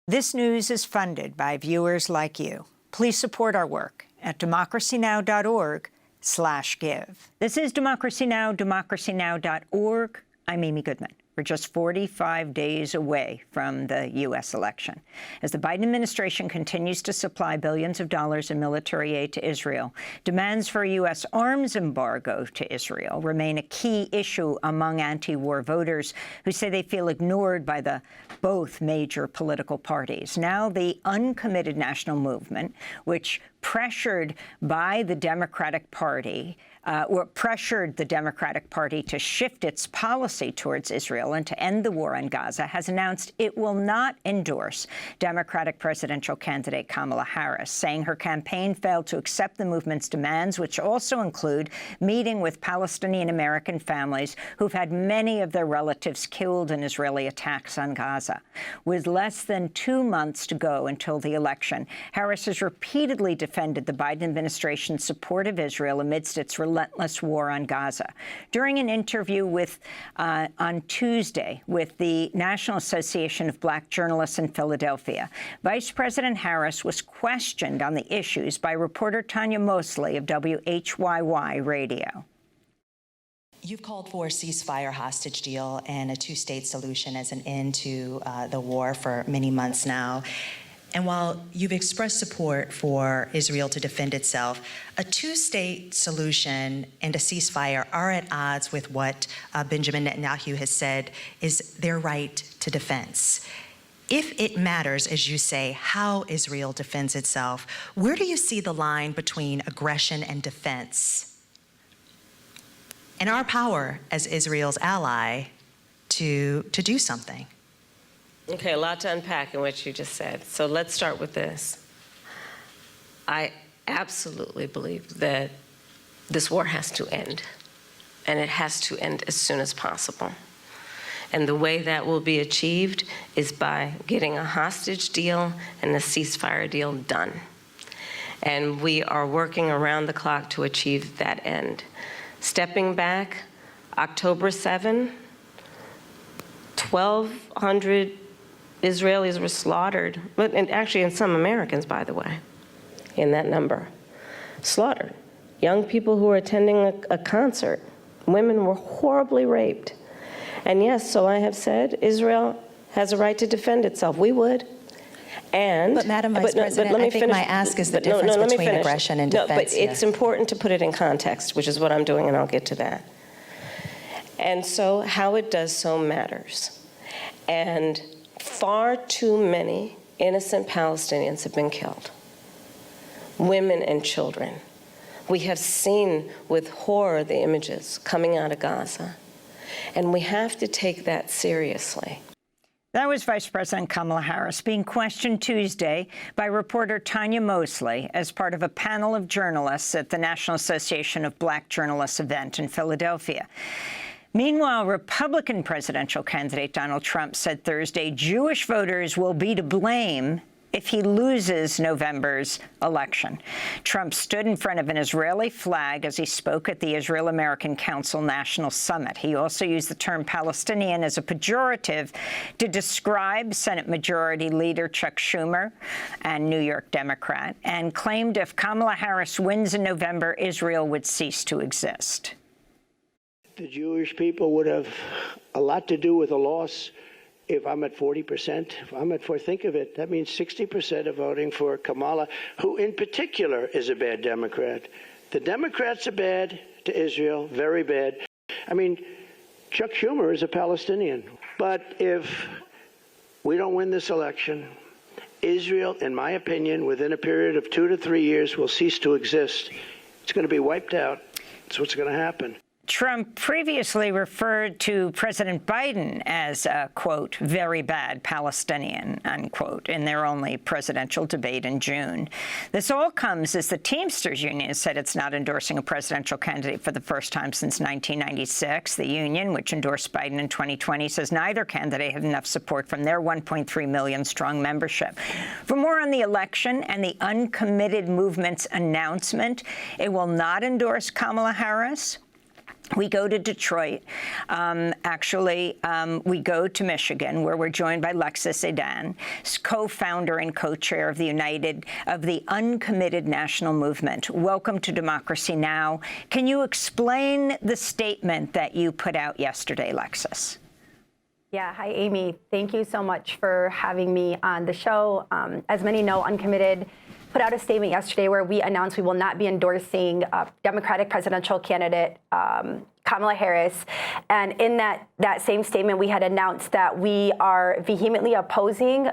This news is funded by viewers like you. Please support our work at democracynow.org/give. This is Democracy Now!, democracynow.org. I'm Amy Goodman. We're just 45 days away from the U.S. election. As the Biden administration continues to supply billions of dollars in military aid to Israel, demands for a U.S. arms embargo to Israel remain a key issue among anti-war voters who say they feel ignored by both major political parties. Now the Uncommitted National Movement, which pressured by the Democratic Party, pressured the Democratic Party to shift its policy towards Israel and to end the war on Gaza, has announced it will not endorse Democratic presidential candidate Kamala Harris, saying her campaign failed to accept the movement's demands, which also include meeting with Palestinian-American families who've had many of their relatives killed in Israeli attacks on Gaza. With less than 2 months to go until the election, Harris has repeatedly defended the Biden administration's support of Israel amidst its relentless war on Gaza. During an interview on Tuesday with the National Association of Black Journalists in Philadelphia, Vice President Harris was questioned on the issues by reporter Tanya Mosley of WHYY Radio. You've called for a ceasefire hostage deal and a two-state solution as an end to the war for many months now. And while you've expressed support for Israel to defend itself, a two-state solution and a ceasefire are at odds with what Benjamin Netanyahu has said is their right to defense. If it matters, as you say, how Israel defends itself, where do you see the line between aggression and defense? And our power as Israel's ally to do something? Okay, a lot to unpack in what you just said. So let's start with this. I absolutely believe that this war has to end, and it has to end as soon as possible. And the way that will be achieved is by getting a hostage deal and a ceasefire deal done. And we are working around the clock to achieve that end. Stepping back, October 7, 1,200 Israelis were slaughtered, and actually and some Americans, by the way, in that number, slaughtered. Young people who were attending a concert, women were horribly raped. And yes, so I have said, Israel has a right to defend itself. We would. And, but Madam Vice President, I think my ask is the difference between aggression and defense. No, but it's important to put it in context, which is what I'm doing, and I'll get to that. And so how it does so matters. And far too many innocent Palestinians have been killed, women and children. We have seen with horror the images coming out of Gaza, and we have to take that seriously. That was Vice President Kamala Harris being questioned Tuesday by reporter Tanya Mosley as part of a panel of journalists at the National Association of Black Journalists event in Philadelphia. Meanwhile, Republican presidential candidate Donald Trump said Thursday Jewish voters will be to blame if he loses November's election. Trump stood in front of an Israeli flag as he spoke at the Israel-American Council National Summit. He also used the term Palestinian as a pejorative to describe Senate Majority Leader Chuck Schumer and New York Democrat, and claimed if Kamala Harris wins in November, Israel would cease to exist. The Jewish people would have a lot to do with a loss if I'm at 40%. If I'm at 4%, think of it. That means 60% are voting for Kamala, who in particular is a bad Democrat. The Democrats are bad to Israel, very bad. I mean, Chuck Schumer is a Palestinian. But if we don't win this election, Israel, in my opinion, within a period of 2 to 3 years, will cease to exist. It's going to be wiped out. That's what's going to happen. Trump previously referred to President Biden as a, quote, very bad Palestinian, unquote, in their only presidential debate in June. This all comes as the Teamsters Union said it's not endorsing a presidential candidate for the first time since 1996. The union, which endorsed Biden in 2020, says neither candidate had enough support from their 1.3 million strong membership. For more on the election and the Uncommitted Movement's announcement, it will not endorse Kamala Harris. We go to Detroit. We go to Michigan, where we're joined by Lexis Zeidan, co-founder and co-chair of the Uncommitted National Movement. Welcome to Democracy Now! Can you explain the statement that you put out yesterday, Lexis? Yeah, hi, Amy. Thank you so much for having me on the show. As many know, Uncommitted put out a statement yesterday where we announced we will not be endorsing Democratic presidential candidate Kamala Harris. And in that same statement, we had announced that we are vehemently opposing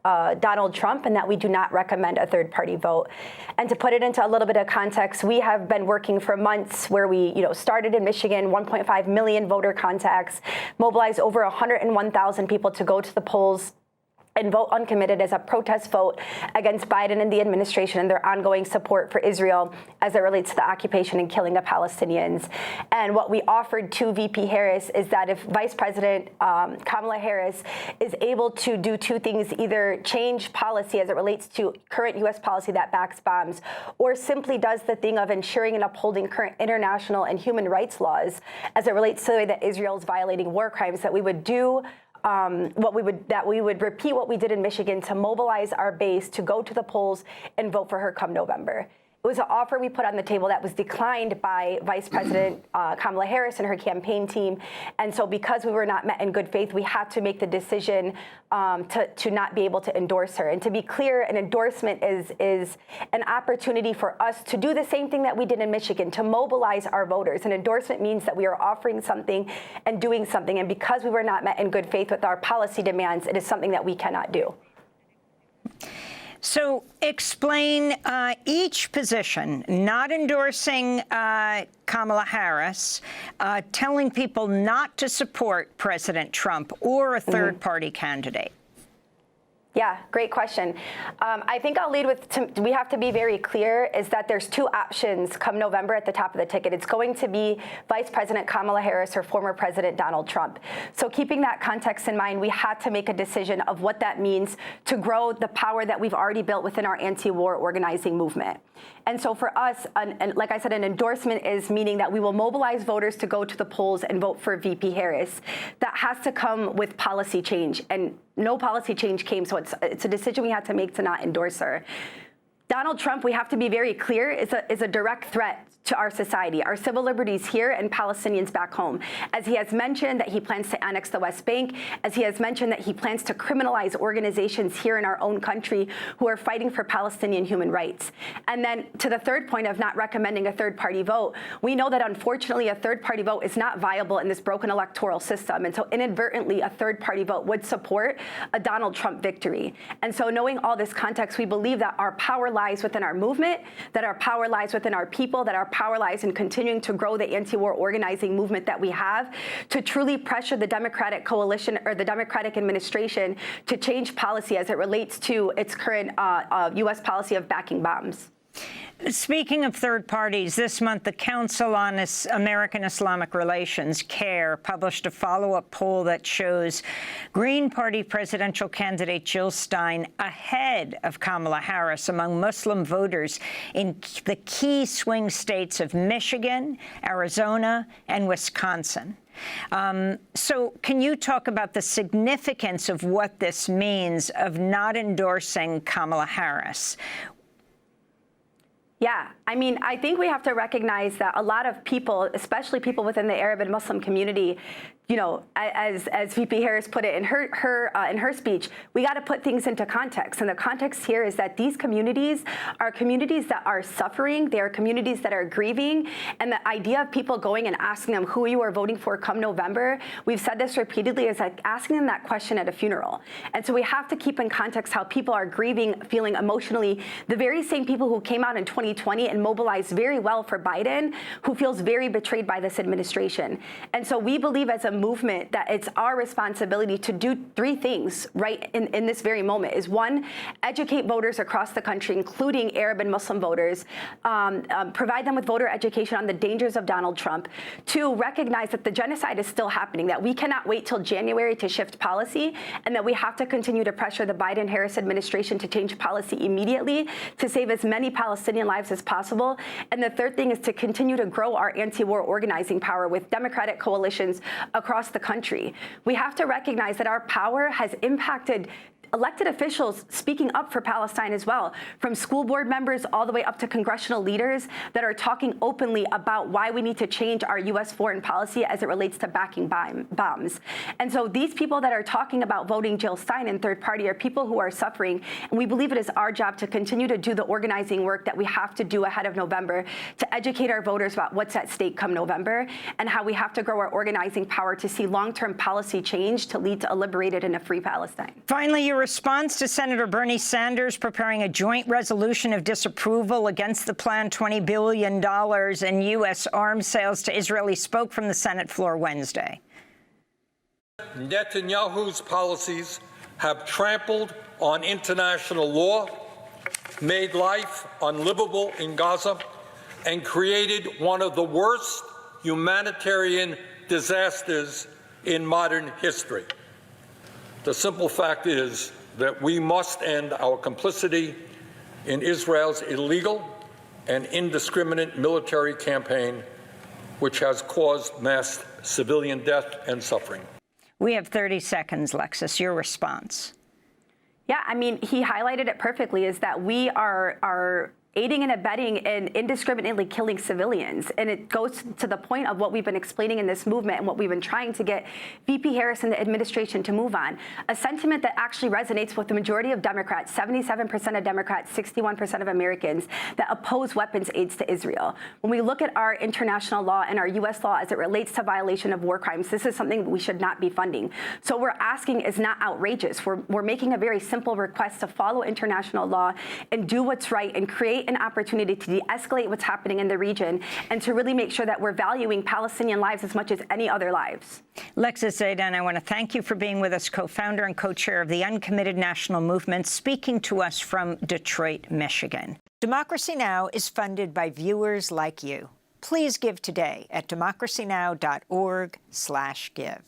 Donald Trump and that we do not recommend a third-party vote. And to put it into a little bit of context, we have been working for months where we started in Michigan, 1.5 million voter contacts, mobilized over 101,000 people to go to the polls and vote uncommitted as a protest vote against Biden and the administration and their ongoing support for Israel as it relates to the occupation and killing of Palestinians. And what we offered to VP Harris is that if Vice President Kamala Harris is able to do two things, either change policy as it relates to current U.S. policy that backs bombs, or simply does the thing of ensuring and upholding current international and human rights laws as it relates to the way that Israel is violating war crimes, that we would do we would repeat what we did in Michigan to mobilize our base to go to the polls and vote for her come November. It was an offer we put on the table that was declined by Vice President Kamala Harris and her campaign team. And so because we were not met in good faith, we had to make the decision to not be able to endorse her. And to be clear, an endorsement is an opportunity for us to do the same thing that we did in Michigan, to mobilize our voters. An endorsement means that we are offering something and doing something. And because we were not met in good faith with our policy demands, it is something that we cannot do. So explain each position, not endorsing Kamala Harris, telling people not to support President Trump or a third-party candidate. Yeah, great question. I think I'll lead with, we have to be very clear, is that there's two options come November at the top of the ticket. It's going to be Vice President Kamala Harris or former President Donald Trump. So keeping that context in mind, we had to make a decision of what that means to grow the power that we've already built within our anti-war organizing movement. And so for us, and like I said, an endorsement is meaning that we will mobilize voters to go to the polls and vote for VP Harris. That has to come with policy change, and no policy change came, so it's a decision we had to make to not endorse her. Donald Trump, we have to be very clear, is a direct threat to our society, our civil liberties here and Palestinians back home. As he has mentioned that he plans to annex the West Bank, as he has mentioned that he plans to criminalize organizations here in our own country who are fighting for Palestinian human rights. And then to the third point of not recommending a third-party vote, we know that unfortunately a third-party vote is not viable in this broken electoral system. And so inadvertently a third-party vote would support a Donald Trump victory. And so knowing all this context, we believe that our power lies within our movement, that our power lies within our people, that our power lies in continuing to grow the anti-war organizing movement that we have to truly pressure the Democratic coalition or the Democratic administration to change policy as it relates to its current U.S. policy of backing bombs. Speaking of third parties, this month the Council on American Islamic Relations, CAIR, published a follow-up poll that shows Green Party presidential candidate Jill Stein ahead of Kamala Harris among Muslim voters in the key swing states of Michigan, Arizona, and Wisconsin. So can you talk about the significance of what this means of not endorsing Kamala Harris? Yeah, I mean, I think we have to recognize that a lot of people, especially people within the Arab and Muslim community, you know, as VP Harris put it in her speech, we got to put things into context. And the context here is that these communities are communities that are suffering. They are communities that are grieving. And the idea of people going and asking them who you are voting for come November, we've said this repeatedly, is like asking them that question at a funeral. And so we have to keep in context how people are grieving, feeling emotionally. The very same people who came out in 2020 and mobilized very well for Biden, who feels very betrayed by this administration. And so we believe as a movement that it's our responsibility to do three things right in this very moment. Is one, educate voters across the country, including Arab and Muslim voters, provide them with voter education on the dangers of Donald Trump. Two, recognize that the genocide is still happening, that we cannot wait till January to shift policy, and that we have to continue to pressure the Biden-Harris administration to change policy immediately to save as many Palestinian lives as possible possible. And the third thing is to continue to grow our anti-war organizing power with democratic coalitions across the country. We have to recognize that our power has impacted elected officials speaking up for Palestine as well, from school board members all the way up to congressional leaders that are talking openly about why we need to change our U.S. foreign policy as it relates to backing bombs. And so these people that are talking about voting Jill Stein in third party are people who are suffering, and we believe it is our job to continue to do the organizing work that we have to do ahead of November to educate our voters about what's at stake come November and how we have to grow our organizing power to see long-term policy change to lead to a liberated and a free Palestine. Finally, your response to Senator Bernie Sanders preparing a joint resolution of disapproval against the planned $20 billion in U.S. arms sales to Israel. He spoke from the Senate floor Wednesday. Netanyahu's policies have trampled on international law, made life unlivable in Gaza, and created one of the worst humanitarian disasters in modern history. The simple fact is that we must end our complicity in Israel's illegal and indiscriminate military campaign, which has caused mass civilian death and suffering. We have 30 seconds, Lexis. Your response. Yeah, I mean, he highlighted it perfectly, is that we are aiding and abetting and indiscriminately killing civilians. And it goes to the point of what we've been explaining in this movement and what we've been trying to get VP Harris and the administration to move on. A sentiment that actually resonates with the majority of Democrats, 77% of Democrats, 61% of Americans, that oppose weapons aids to Israel. When we look at our international law and our U.S. law as it relates to violation of war crimes, this is something we should not be funding. So we're asking is not outrageous. We're making a very simple request to follow international law and do what's right and create an opportunity to de-escalate what's happening in the region and to really make sure that we're valuing Palestinian lives as much as any other lives. Lexis Zeidan, I want to thank you for being with us, co-founder and co-chair of the Uncommitted National Movement, speaking to us from Detroit, Michigan. Democracy Now! Is funded by viewers like you. Please give today at democracynow.org/give.